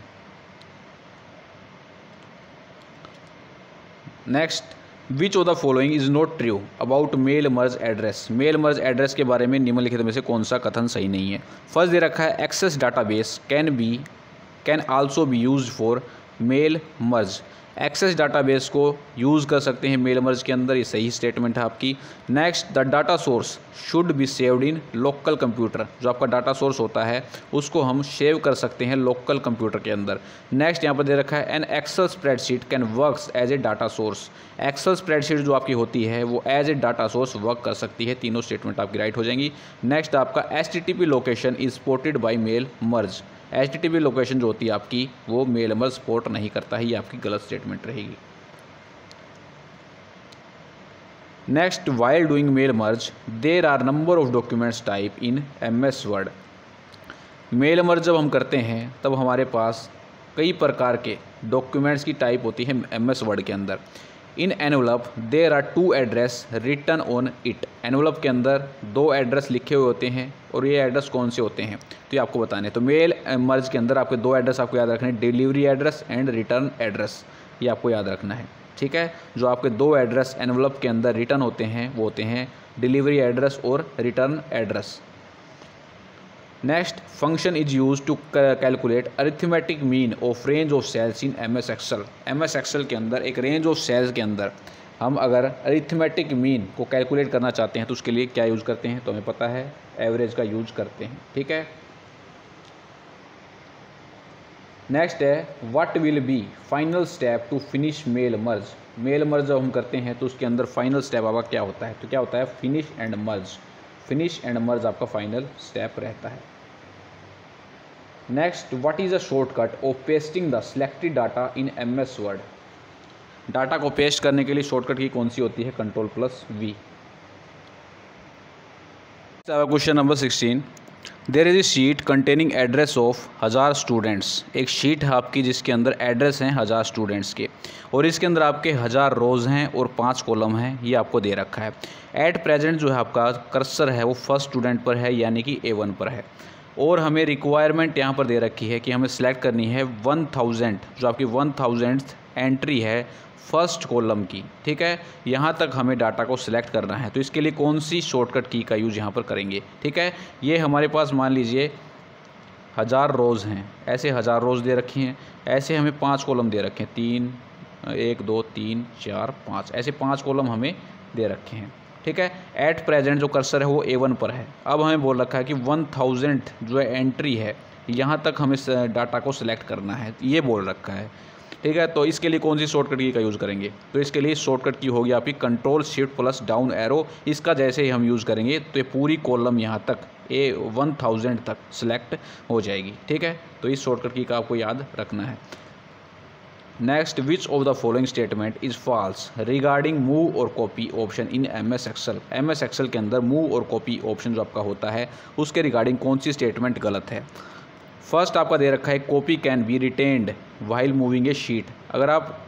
Next, which of the following is not true about mail merge address. Mail merge address के बारे में निम्नलिखित में से कौन सा कथन सही नहीं है। फर्स्ट दे रखा है, Access database can also be used for mail merge. Access database को यूज़ कर सकते हैं मेल मर्ज के अंदर, ये सही स्टेटमेंट है आपकी। Next, the data source should be saved in local computer. जो आपका डाटा सोर्स होता है उसको हम सेव कर सकते हैं लोकल कंप्यूटर के अंदर। नेक्स्ट, यहाँ पर दे रखा है, an Excel spreadsheet can works as a data source. Excel spreadsheet जो आपकी होती है वो as a data source work कर सकती है। तीनों स्टेटमेंट आपकी राइट हो जाएंगी। नेक्स्ट, आपका HTTP location is supported by mail merge. HTTP location जो होती है आपकी वो मेल मर्ज सपोर्ट नहीं करता है, ये आपकी गलत स्टेटमेंट रहेगी। Next, while doing mail merge there are number of documents type in MS Word. Mail merge जब हम करते हैं तब हमारे पास कई प्रकार के डॉक्यूमेंट्स की टाइप होती है MS वर्ड के अंदर। In envelope there are 2 address written on it. Envelope के अंदर 2 एड्रेस लिखे हुए होते हैं और ये एड्रेस कौन से होते हैं तो ये आपको बताने हैं। तो मेल मर्ज के अंदर आपके 2 एड्रेस आपको याद रखने हैं, delivery address and return address, ये आपको याद रखना है। ठीक है, जो आपके 2 एड्रेस एनवलप के अंदर रिटर्न होते हैं वो होते हैं डिलीवरी एड्रेस और return address. Next, function is use to calculate arithmetic mean of range of cells in MS Excel। MS Excel के अंदर एक रेंज ऑफ सेल्स के अंदर हम अगर अरिथमेटिक मीन को कैलकुलेट करना चाहते हैं तो उसके लिए क्या यूज़ करते हैं, तो हमें पता है एवरेज का यूज करते हैं। ठीक है, नेक्स्ट है, what will be final step to finish mail merge. Mail merge जब हम करते हैं तो उसके अंदर फाइनल स्टेप आपका क्या होता है, तो क्या होता है, finish and merge. Finish and merge आपका फाइनल स्टेप रहता है। Next, what is a shortcut of pasting the selected data in MS word. Data को पेस्ट करने के लिए शॉर्टकट की कौन सी होती है, Ctrl+V। Question number 16, there is a sheet containing address of 1000 students. एक शीट है आपकी जिसके अंदर एड्रेस हैं 1000 स्टूडेंट्स के और इसके अंदर आपके 1000 रोज़ हैं और 5 कॉलम हैं, ये आपको दे रखा है। एट प्रेजेंट जो है आपका कर्सर है वो फर्स्ट स्टूडेंट पर है यानी कि A1 पर है और हमें रिक्वायरमेंट यहाँ पर दे रखी है कि हमें सेलेक्ट करनी है 1000, जो आपकी 1000th एंट्री है फर्स्ट कॉलम की। ठीक है, यहाँ तक हमें डाटा को सिलेक्ट करना है तो इसके लिए कौन सी शॉर्टकट की का यूज़ यहाँ पर करेंगे। ठीक है, ये हमारे पास मान लीजिए 1000 रोज़ हैं, ऐसे 1000 रोज़ दे रखी हैं, ऐसे हमें 5 कॉलम दे रखे हैं, 3 1 2 3 4 5, ऐसे 5 कॉलम हमें दे रखे हैं। ठीक है, एट प्रेजेंट जो कर्सर है वो A1 पर है। अब हमें बोल रखा है कि 1000 जो एंट्री है यहाँ तक हमें डाटा को सिलेक्ट करना है, ये बोल रखा है। ठीक है, तो इसके लिए कौन सी शॉर्टकट की का यूज़ करेंगे, तो इसके लिए शॉर्टकट की होगी आपकी Ctrl+Shift+डाउन एरो। इसका जैसे ही हम यूज़ करेंगे तो ये पूरी कॉलम यहाँ तक 1000 तक सिलेक्ट हो जाएगी। ठीक है, तो इस शॉर्टकट की का आपको याद रखना है। Next, which of the following statement is false regarding move और copy option in MS Excel। MS Excel के अंदर मूव और कॉपी ऑप्शन जो आपका होता है उसके रिगार्डिंग कौन सी स्टेटमेंट गलत है। फर्स्ट आपका दे रखा है, copy can be retained while moving A sheet. अगर आप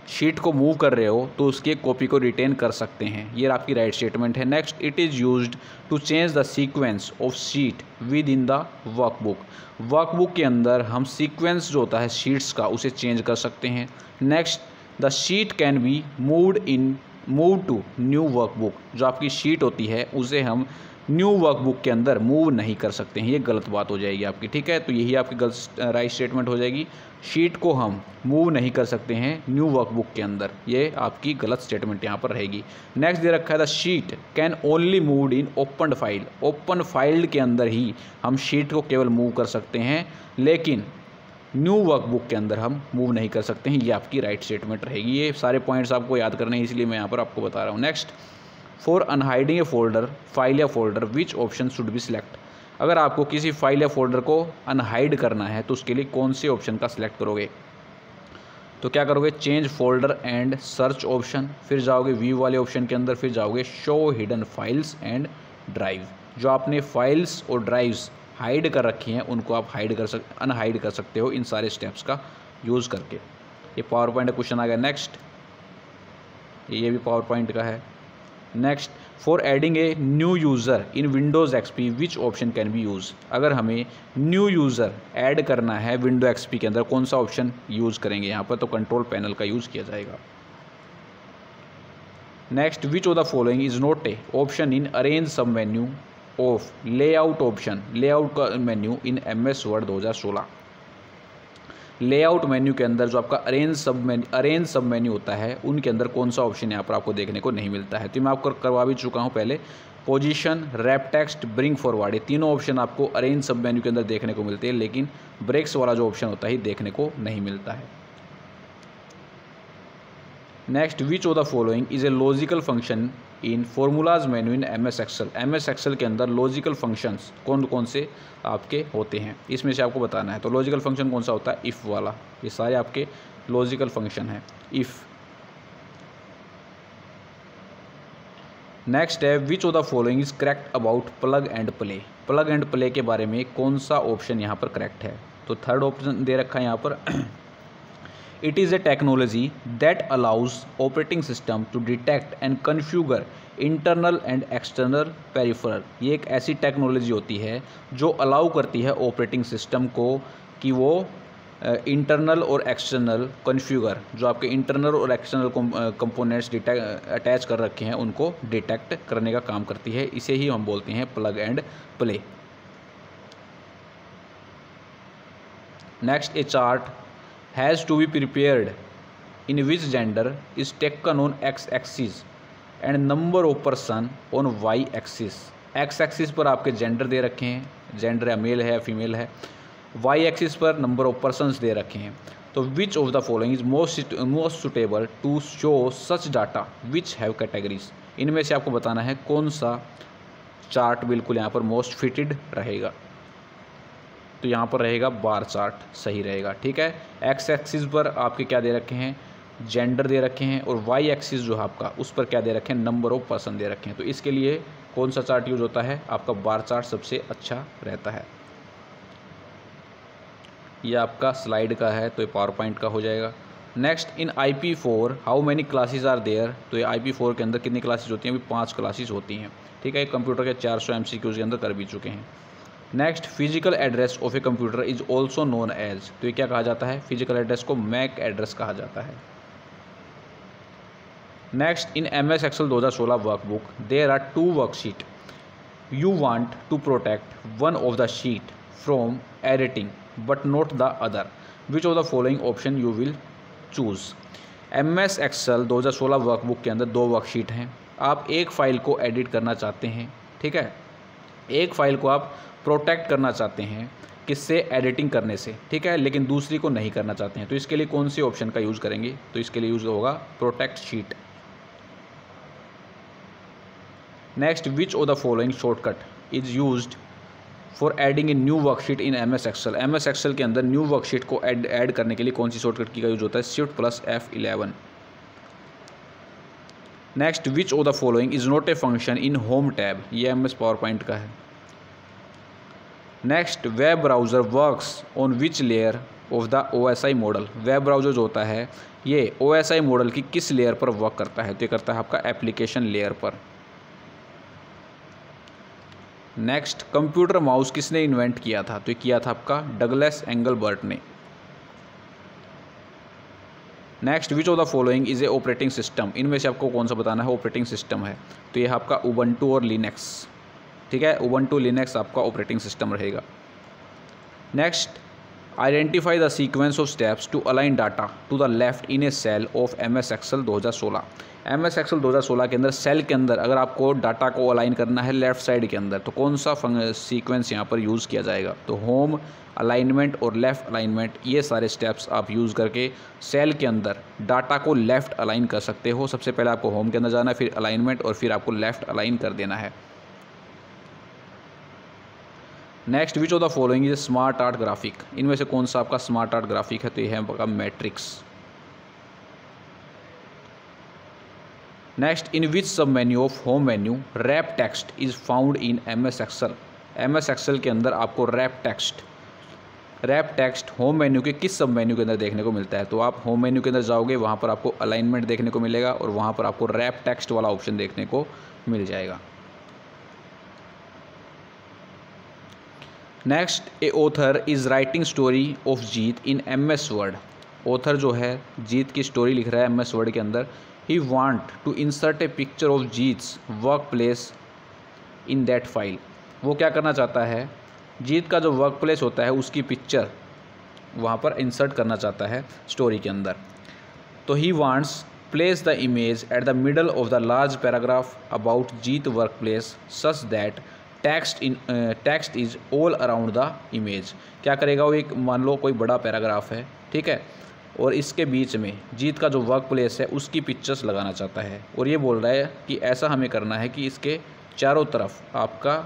शीट को मूव कर रहे हो तो उसकी एक कॉपी को रिटेन कर सकते हैं, ये आपकी राइट स्टेटमेंट है। Next, it is used to change the sequence of sheet within the workbook. Workbook के अंदर हम सीक्वेंस जो होता है शीट्स का उसे चेंज कर सकते हैं। Next, the sheet can be move to new workbook. जो आपकी शीट होती है उसे हम न्यू वर्कबुक के अंदर मूव नहीं कर सकते हैं, ये गलत बात हो जाएगी आपकी, ठीक है। तो यही आपकी गलत राइट स्टेटमेंट हो जाएगी। शीट को हम मूव नहीं कर सकते हैं न्यू वर्कबुक के अंदर, ये आपकी गलत स्टेटमेंट यहाँ पर रहेगी। नेक्स्ट दे रखा है the sheet can only moved in open file. Open file के अंदर ही हम शीट को केवल मूव कर सकते हैं, लेकिन न्यू वर्कबुक के अंदर हम मूव नहीं कर सकते हैं, ये आपकी राइट स्टेटमेंट रहेगी। ये सारे पॉइंट्स आपको याद करने हैं, इसलिए मैं यहाँ पर आपको बता रहा हूँ। Next, for unhiding a folder, file या folder, which option should be select. अगर आपको किसी फाइल या फोल्डर को अनहाइड करना है तो उसके लिए कौन से ऑप्शन का सिलेक्ट करोगे? तो क्या करोगे? Change folder and search option, फिर जाओगे व्यू वाले ऑप्शन के अंदर, फिर जाओगे show hidden files and drive. जो आपने फाइल्स और ड्राइव्स हाइड कर रखी हैं उनको आप अनहाइड कर सकते हो इन सारे स्टेप्स का यूज़ करके। ये पावर पॉइंट का क्वेश्चन आ गया। नेक्स्ट, ये भी पावर पॉइंट का है। Next, for adding a new user in Windows XP which option can B use. अगर हमें न्यू यूज़र ऐड करना है विंडो एक्सपी के अंदर, कौन सा ऑप्शन यूज़ करेंगे यहाँ पर? तो कंट्रोल पैनल का यूज़ किया जाएगा। Next, which of the following is not a option in arrange sub menu of layout option, layout का menu in MS Word 2016। Layout menu के अंदर जो आपका अरेंज सब मेन्यू होता है उनके अंदर कौन सा ऑप्शन यहाँ पर आपको देखने को नहीं मिलता है? तो मैं आपको करवा भी चुका हूँ पहले। Position, wrap text, bring forward, ये तीनों ऑप्शन आपको अरेंज सब मेन्यू के अंदर देखने को मिलते हैं, लेकिन ब्रेक्स वाला जो ऑप्शन होता है देखने को नहीं मिलता है। Next, which of the following is a logical function in formulas menu in MS Excel. MS Excel के अंदर लॉजिकल फंक्शंस कौन कौन से आपके होते हैं, इसमें से आपको बताना है। तो लॉजिकल फंक्शन कौन सा होता है? इफ़ वाला। ये सारे आपके लॉजिकल फंक्शन हैं, इफ़। नेक्स्ट है, which of the following is correct about plug and play. Plug and play के बारे में कौन सा ऑप्शन यहाँ पर करेक्ट है? तो थर्ड ऑप्शन दे रखा है यहाँ पर It is a technology that allows operating system to detect and configure internal and external peripheral। ये एक ऐसी टेक्नोलॉजी होती है जो अलाउ करती है ऑपरेटिंग सिस्टम को कि वो इंटरनल और एक्सटर्नल कॉन्फ़िगर, जो आपके इंटरनल और एक्सटर्नल कंपोनेंट्स अटैच कर रखे हैं उनको डिटेक्ट करने का काम करती है। इसे ही हम बोलते हैं plug and play. Next, A chart has to be prepared in which gender is taken on x-axis and number of person on y-axis। x-axis पर आपके जेंडर दे रखे हैं, जेंडर या मेल है या फीमेल है, y-axis पर नंबर ऑफ पर्सनस दे रखे हैं। तो which of the following is most suitable to show such data which have categories. इनमें से आपको बताना है कौन सा चार्ट बिल्कुल यहाँ पर मोस्ट फिटेड रहेगा। तो यहाँ पर रहेगा बार चार्ट, सही रहेगा, ठीक है। एक्स एक्सिस पर आपके क्या दे रखे हैं? जेंडर दे रखे हैं, और वाई एक्सिस जो है आपका उस पर क्या दे रखे हैं? नंबर ऑफ पर्सन दे रखे हैं। तो इसके लिए कौन सा चार्ट यूज होता है? आपका बार चार्ट सबसे अच्छा रहता है। ये आपका स्लाइड का है, तो ये पावर पॉइंट का हो जाएगा। Next, in IP4 how many classes are there. तो ये IP4 के अंदर कितनी क्लासेज होती हैं? अभी 5 क्लासेज होती हैं, ठीक है। कंप्यूटर के 400 MCQs के अंदर कर भी चुके हैं। Next, physical address of a computer is also known as. तो ये क्या कहा जाता है? फिजिकल एड्रेस को मैक एड्रेस कहा जाता है। Next, in MS Excel 2016 workbook there are 2 worksheet. You want to protect one of the sheet from editing but not the other. Which of the following option you will choose. MS Excel 2016 workbook के अंदर 2 worksheet हैं। आप एक file को edit करना चाहते हैं, ठीक है। एक फ़ाइल को आप प्रोटेक्ट करना चाहते हैं, किससे? एडिटिंग करने से, ठीक है, लेकिन दूसरी को नहीं करना चाहते हैं। तो इसके लिए कौन सी ऑप्शन का यूज़ करेंगे? तो इसके लिए यूज़ होगा protect sheet. Next, which of the following shortcut is used for adding a new worksheet in MS Excel. MS Excel के अंदर न्यू वर्कशीट को ऐड करने के लिए कौन सी शॉर्टकट की का यूज होता है? Shift+F11। Next, which of the following is not a function in home tab. ये MS पावर पॉइंट का है। Next, web browser works on which layer of the OSI model. Web browser जो होता है ये OSI मॉडल की किस layer पर वर्क करता है? तो ये करता है आपका एप्लीकेशन लेयर पर। नेक्स्ट, कंप्यूटर माउस किसने इन्वेंट किया था? तो ये किया था आपका डगलस एंगलबर्ट ने। Next, which of the following is A operating system. इनमें से आपको कौन सा बताना है? ऑपरेटिंग सिस्टम है, तो ये आपका उबंटू और लिनक्स। ठीक है, उबंटू लिनक्स आपका ऑपरेटिंग सिस्टम रहेगा। Next, identify the sequence of steps to align data to the left in a cell of MS Excel 2016। MS Excel 2016 के अंदर सेल के अंदर अगर आपको डाटा को अलाइन करना है लेफ़्ट साइड के अंदर, तो कौन सा सीक्वेंस यहाँ पर यूज़ किया जाएगा? तो होम, अलाइनमेंट और लेफ़्ट अलाइनमेंट, ये सारे स्टेप्स आप यूज़ करके सेल के अंदर डाटा को लेफ़्ट अलाइन कर सकते हो। सबसे पहले आपको होम के अंदर जाना है, फिर अलाइनमेंट और फिर आपको लेफ़्ट अलाइन कर देना है। Next, which of the following is smart art graphic? इनमें से कौन सा आपका स्मार्ट आर्ट ग्राफिक है? तो ये है आपका मैट्रिक्स। नेक्स्ट, इन विच सब menu of home menu wrap text is found in MS Excel? MS Excel के अंदर आपको रैप टेक्स्ट होम मेन्यू के किस सब मेन्यू के अंदर देखने को मिलता है? तो आप होम मेन्यू के अंदर जाओगे, वहाँ पर आपको अलाइनमेंट देखने को मिलेगा और वहाँ पर आपको रैप टेक्स्ट वाला ऑप्शन देखने को मिल जाएगा। Next, A author is writing story of Jeet in MS Word। Author जो है जीत की स्टोरी लिख रहा है MS Word के अंदर। He want to insert a picture of its work place in that file. वो क्या करना चाहता है? जीत का जो वर्क प्लेस होता है उसकी पिक्चर वहाँ पर इंसर्ट करना चाहता है स्टोरी के अंदर। तो he wants place the image at the middle of the large paragraph about Jeet work place such that text is all around the image. क्या करेगा वो? एक मान लो कोई बड़ा पैराग्राफ है, ठीक है, और इसके बीच में जीत का जो वर्क प्लेस है उसकी पिक्चर्स लगाना चाहता है और ये बोल रहा है कि ऐसा हमें करना है कि इसके चारों तरफ आपका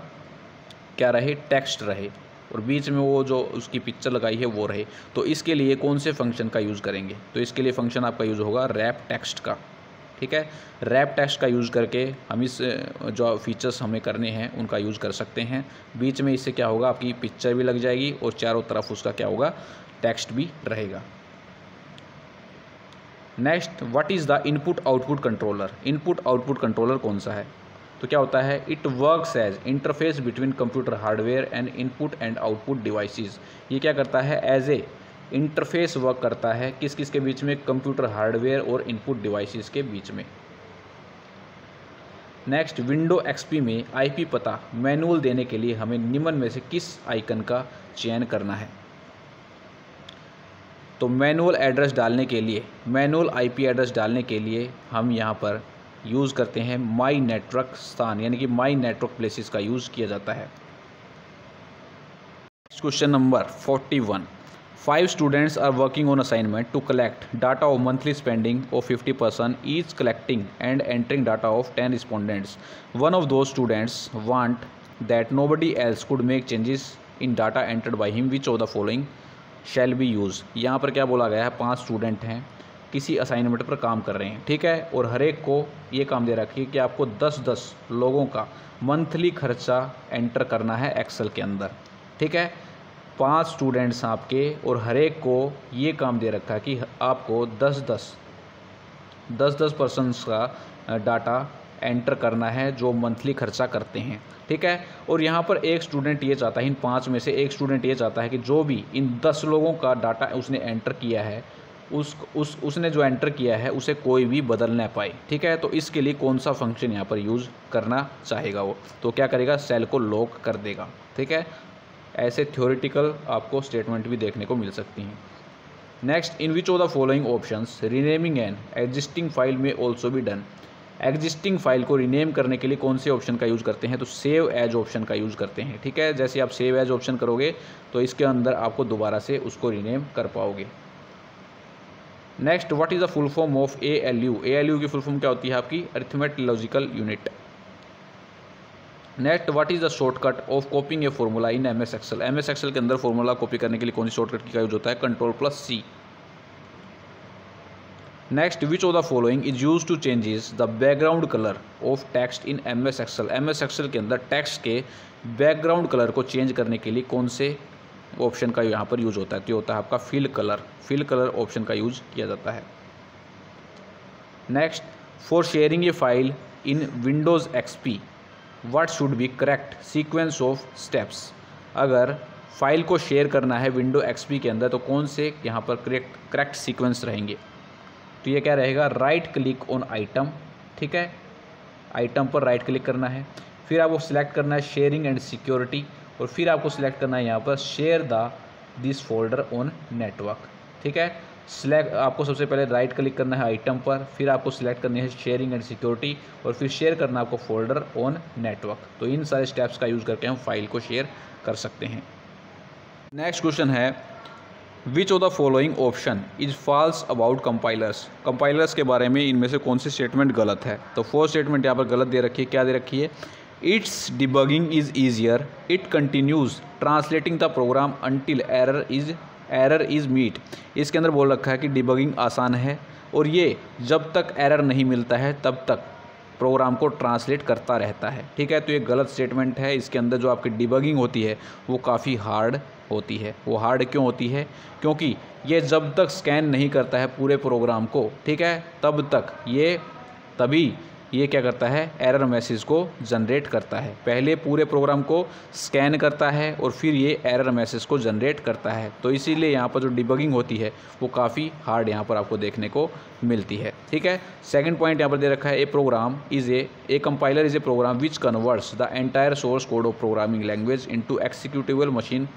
क्या रहे? टेक्स्ट रहे और बीच में वो जो उसकी पिक्चर लगाई है वो रहे। तो इसके लिए कौन से फंक्शन का यूज़ करेंगे? तो इसके लिए फंक्शन आपका यूज़ होगा रैप टेक्स्ट का। ठीक है, रैप टेक्स्ट का यूज़ करके हम इस जो फीचर्स हमें करने हैं उनका यूज़ कर सकते हैं। बीच में इससे क्या होगा? आपकी पिक्चर भी लग जाएगी और चारों तरफ उसका क्या होगा? टेक्स्ट भी रहेगा। Next, what is the input output controller? Input output controller कौन सा है? तो क्या होता है? It works as interface between computer hardware and input and output devices. ये क्या करता है? एज ए इंटरफेस वर्क करता है किस किस के बीच में? कंप्यूटर हार्डवेयर और इनपुट डिवाइसेस के बीच में। नेक्स्ट, विंडो XP में IP पता मैनुअल देने के लिए हमें निम्न में से किस आइकन का चयन करना है? तो मैनुअल एड्रेस डालने के लिए, मैनुअल IP एड्रेस डालने के लिए हम यहाँ पर यूज़ करते हैं माई नेटवर्क स्थान, यानी कि माई नेटवर्क प्लेसेस का यूज़ किया जाता है। Question number 41। 5 students are working on assignment to collect data of monthly spending of 50%, each collecting and entering data of 10 respondents. One of those students want that nobody else could make changes in data entered by him. Which of the following shall be used? यहाँ पर क्या बोला गया है? 5 student हैं, किसी assignment पर काम कर रहे हैं, ठीक है, और हर एक को ये काम दे रखी है कि आपको 10-10 लोगों का मंथली खर्चा एंटर करना है एक्सेल के अंदर, ठीक है। 5 स्टूडेंट्स आपके और हर एक को ये काम दे रखा है कि आपको 10-10 पर्सनस का डाटा एंटर करना है जो मंथली खर्चा करते हैं, ठीक है। और यहाँ पर एक स्टूडेंट ये चाहता है, इन 5 में से एक स्टूडेंट ये चाहता है कि जो भी इन 10 लोगों का डाटा उसने एंटर किया है उसने जो एंटर किया है उसे कोई भी बदल ना पाए, ठीक है। तो इसके लिए कौन सा फंक्शन यहाँ पर यूज़ करना चाहेगा वो? तो क्या करेगा? सेल को लॉक कर देगा, ठीक है। ऐसे थ्योरेटिकल आपको स्टेटमेंट भी देखने को मिल सकती हैं। Next, in which of the following options renaming an existing file में ऑल्सो भी डन? एग्जिस्टिंग फाइल को रीनेम करने के लिए कौन से ऑप्शन का यूज़ करते हैं? तो सेव एज ऑप्शन का यूज़ करते हैं, ठीक है। जैसे आप सेव एज ऑप्शन करोगे तो इसके अंदर आपको दोबारा से उसको रीनेम कर पाओगे। Next, what is the full form of ALU? ALU की फुल फॉर्म क्या होती है आपकी? Arithmetic logical unit. Next, what is the shortcut of कॉपिंग a formula in MS Excel? MS Excel के अंदर फॉर्मूला कॉपी करने के लिए कौन सी शॉर्टकट का यूज होता है? Ctrl+C। Next, which of the following is use to changes the background colour of text in MS Excel? MS Excel के अंदर टेक्स्ट के बैकग्राउंड कलर को चेंज करने के लिए कौन से ऑप्शन का यहाँ पर यूज होता है? तो होता है आपका fill colour. Fill colour option का यूज किया जाता है। Next, for sharing a file in Windows XP what should be correct sequence of steps? अगर फाइल को शेयर करना है विंडो XP के अंदर तो कौन से यहाँ पर करेक्ट सीक्वेंस रहेंगे? तो ये क्या रहेगा? राइट क्लिक ऑन आइटम, ठीक है, आइटम पर राइट क्लिक करना है, फिर आपको सिलेक्ट करना है शेयरिंग एंड सिक्योरिटी, और फिर आपको सिलेक्ट करना है यहाँ पर share this folder on network. ठीक है, आपको सबसे पहले राइट क्लिक करना है आइटम पर, फिर आपको सिलेक्ट करनी है शेयरिंग एंड सिक्योरिटी, और फिर शेयर करना आपको फोल्डर ऑन नेटवर्क। तो इन सारे स्टेप्स का यूज़ करके हम फाइल को शेयर कर सकते हैं। नेक्स्ट क्वेश्चन है, which of the following option is false about compilers. Compilers के बारे में इनमें से कौन सी स्टेटमेंट गलत है। तो फोर्थ स्टेटमेंट यहाँ पर गलत दे रखी है। क्या दे रखी है, it's debugging is easier, it continues translating the program until error is meet. इसके अंदर बोल रखा है कि डिबगिंग आसान है और ये जब तक एरर नहीं मिलता है तब तक प्रोग्राम को ट्रांसलेट करता रहता है। ठीक है, तो ये गलत स्टेटमेंट है। इसके अंदर जो आपकी डिबगिंग होती है वो काफ़ी हार्ड होती है। वो हार्ड क्यों होती है, क्योंकि ये जब तक स्कैन नहीं करता है पूरे प्रोग्राम को, ठीक है, तब तक तभी ये क्या करता है, एरर मैसेज को जनरेट करता है। पहले पूरे प्रोग्राम को स्कैन करता है और फिर ये एरर मैसेज को जनरेट करता है। तो इसीलिए यहाँ पर जो डिबगिंग होती है वो काफ़ी हार्ड यहाँ पर आपको देखने को मिलती है। ठीक है, सेकंड पॉइंट यहाँ पर दे रखा है, a compiler is a program which converts the entire source code of programming language into executable machine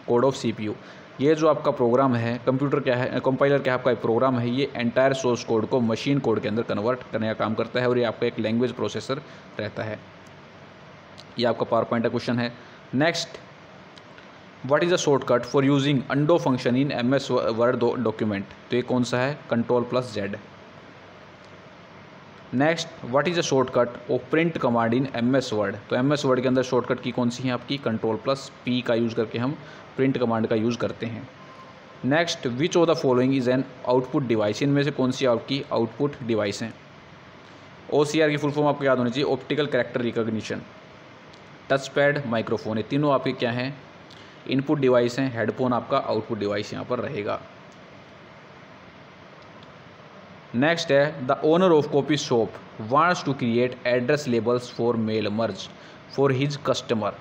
code of CPU। ये जो आपका प्रोग्राम है, कंपाइलर क्या है, आपका एक प्रोग्राम है, ये एंटायर सोर्स कोड को मशीन कोड के अंदर कन्वर्ट करने का काम करता है और ये आपका एक लैंग्वेज प्रोसेसर रहता है। ये आपका पावर पॉइंट का क्वेश्चन है। Next, what is a shortcut for using undo function in MS word document. तो ये कौन सा है, Ctrl+Z। Next, what is a shortcut of print command in MS word. तो MS वर्ड के अंदर शॉर्टकट की कौन सी है आपकी, Ctrl+P का यूज़ करके हम प्रिंट कमांड का यूज़ करते हैं। Next, which of the following is an output device. इनमें से कौन सी आपकी आउटपुट डिवाइस हैं। OCR की फुल फॉर्म आपको याद होनी चाहिए, optical character recognition. Touch pad, microphone, ये तीनों आपके क्या हैं, इनपुट डिवाइस हैं। हेडफोन आपका आउटपुट डिवाइस यहाँ पर रहेगा। नेक्स्ट है, the owner of copy shop wants to create address labels for mail merge for his customer.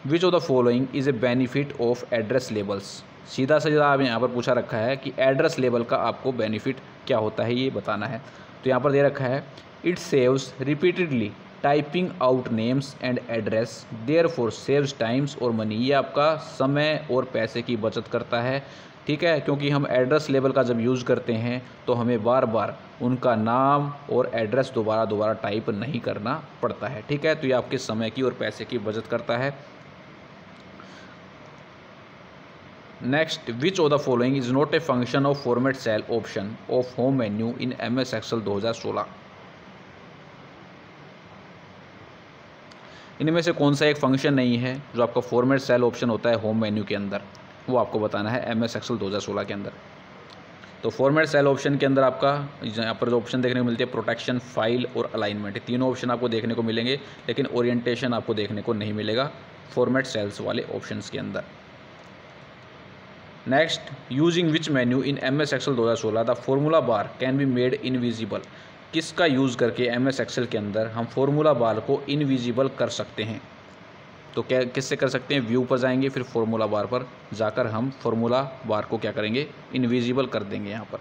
Which of the following is a benefit of address labels. सीधा आप यहाँ पर पूछा रखा है कि एड्रेस लेबल का आपको बेनिफिट क्या होता है, ये बताना है। तो यहाँ पर दे रखा है, it saves repeatedly typing out names and address therefore saves times और मनी। ये आपका समय और पैसे की बचत करता है। ठीक है, क्योंकि हम एड्रेस लेबल का जब यूज़ करते हैं तो हमें बार बार उनका नाम और एड्रेस दोबारा टाइप नहीं करना पड़ता है। ठीक है, तो ये आपके समय की और पैसे की बचत करता है। Next, which of the following is not a function of format cell option of home menu in MS Excel 2016। इनमें से कौन सा एक फंक्शन नहीं है जो आपका फॉर्मेट सेल ऑप्शन होता है होम मेन्यू के अंदर, वो आपको बताना है MS Excel 2016 के अंदर। तो फॉर्मेट सेल ऑप्शन के अंदर आपका यहाँ पर जो ऑप्शन देखने को मिलती है, प्रोटेक्शन, फाइल और अलाइनमेंट, तीनों ऑप्शन आपको देखने को मिलेंगे, लेकिन ओरिएंटेशन आपको देखने को नहीं मिलेगा फॉर्मेट सेल्स वाले ऑप्शंस के अंदर। Next, using which menu in MS Excel 2016 the formula bar can be made invisible. किसका यूज़ करके MS Excel के अंदर हम फॉर्मूला बार को इनविजिबल कर सकते हैं। तो क्या किससे कर सकते हैं, व्यू पर जाएंगे, फिर फॉर्मूला बार पर जाकर हम फॉर्मूला बार को क्या करेंगे, इनविजिबल कर देंगे यहाँ पर।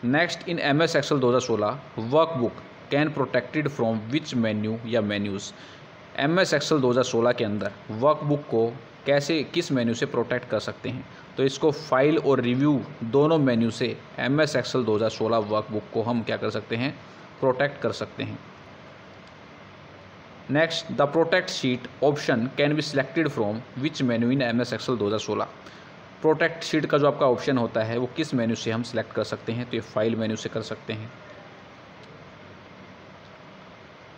Next, in MS Excel 2016 workbook can protected from which menu या मेन्यूज़। MS Excel 2016 के अंदर वर्कबुक को किस मेन्यू से प्रोटेक्ट कर सकते हैं। तो इसको फाइल और रिव्यू दोनों मेन्यू से MS Excel 2016 वर्कबुक को हम क्या कर सकते हैं, प्रोटेक्ट कर सकते हैं। Next, the protect sheet option can be selected from which menu in MS Excel 2016। Protect sheet का जो आपका ऑप्शन होता है वो किस मेन्यू से हम सिलेक्ट कर सकते हैं, तो ये फाइल मेन्यू से कर सकते हैं।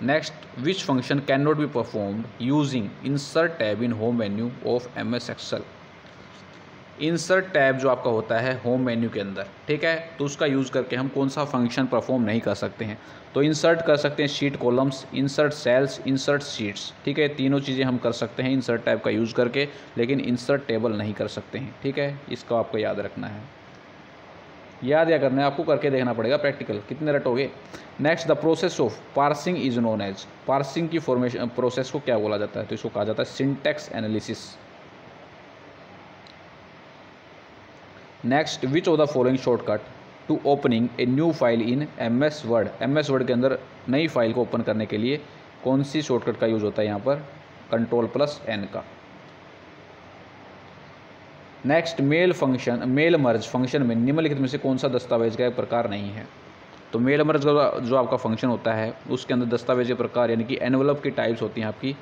Next, which function can not be performed using insert tab in home menu of MS Excel। Insert tab जो आपका होता है होम मेन्यू के अंदर, ठीक है, तो उसका यूज़ करके हम कौन सा फंक्शन परफॉर्म नहीं कर सकते हैं। तो इंसर्ट कर सकते हैं sheet columns, insert cells, insert sheets. ठीक है, तीनों चीज़ें हम कर सकते हैं इंसर्ट टैब का यूज़ करके, लेकिन इंसर्ट टेबल नहीं कर सकते हैं। ठीक है, इसका आपको याद रखना है, याद या करना है, आपको करके देखना पड़ेगा प्रैक्टिकल, कितने रटोगे। Next, the process of parsing is known as. Parsing की फॉर्मेशन प्रोसेस को क्या बोला जाता है, तो इसको कहा जाता है syntax analysis. Next, which of the following shortcut to opening a new file in MS word. MS word के अंदर नई फाइल को ओपन करने के लिए कौन सी शॉर्टकट का यूज़ होता है यहाँ पर? Ctrl+N का। नेक्स्ट, मेल मर्ज फंक्शन में निम्नलिखित में से कौन सा दस्तावेज का एक प्रकार नहीं है? तो मेल मर्ज का जो आपका फंक्शन होता है उसके अंदर दस्तावेज के प्रकार यानी कि एनवलप की टाइप्स होती हैं आपकी,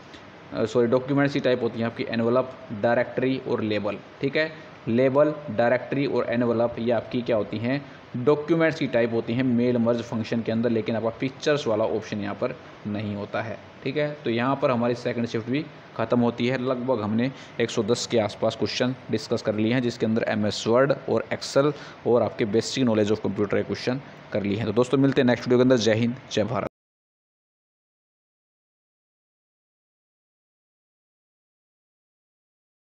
डॉक्यूमेंट्स की टाइप होती हैं आपकी एनवलप, डायरेक्टरी और लेबल। ठीक है, लेबल, डायरेक्टरी और एनवलप ये आपकी क्या होती हैं? डॉक्यूमेंट्स की टाइप होती हैं मेल मर्ज फंक्शन के अंदर, लेकिन आपका पिक्चर्स वाला ऑप्शन यहाँ पर नहीं होता है। ठीक है, तो यहाँ पर हमारी सेकंड शिफ्ट भी ख़त्म होती है। लगभग हमने 110 के आसपास क्वेश्चन डिस्कस कर लिए हैं, जिसके अंदर MS वर्ड और एक्सेल और आपके बेसिक नॉलेज ऑफ कंप्यूटर के क्वेश्चन कर लिए हैं। तो दोस्तों मिलते हैं नेक्स्ट वीडियो के अंदर। जय हिंद, जय भारत।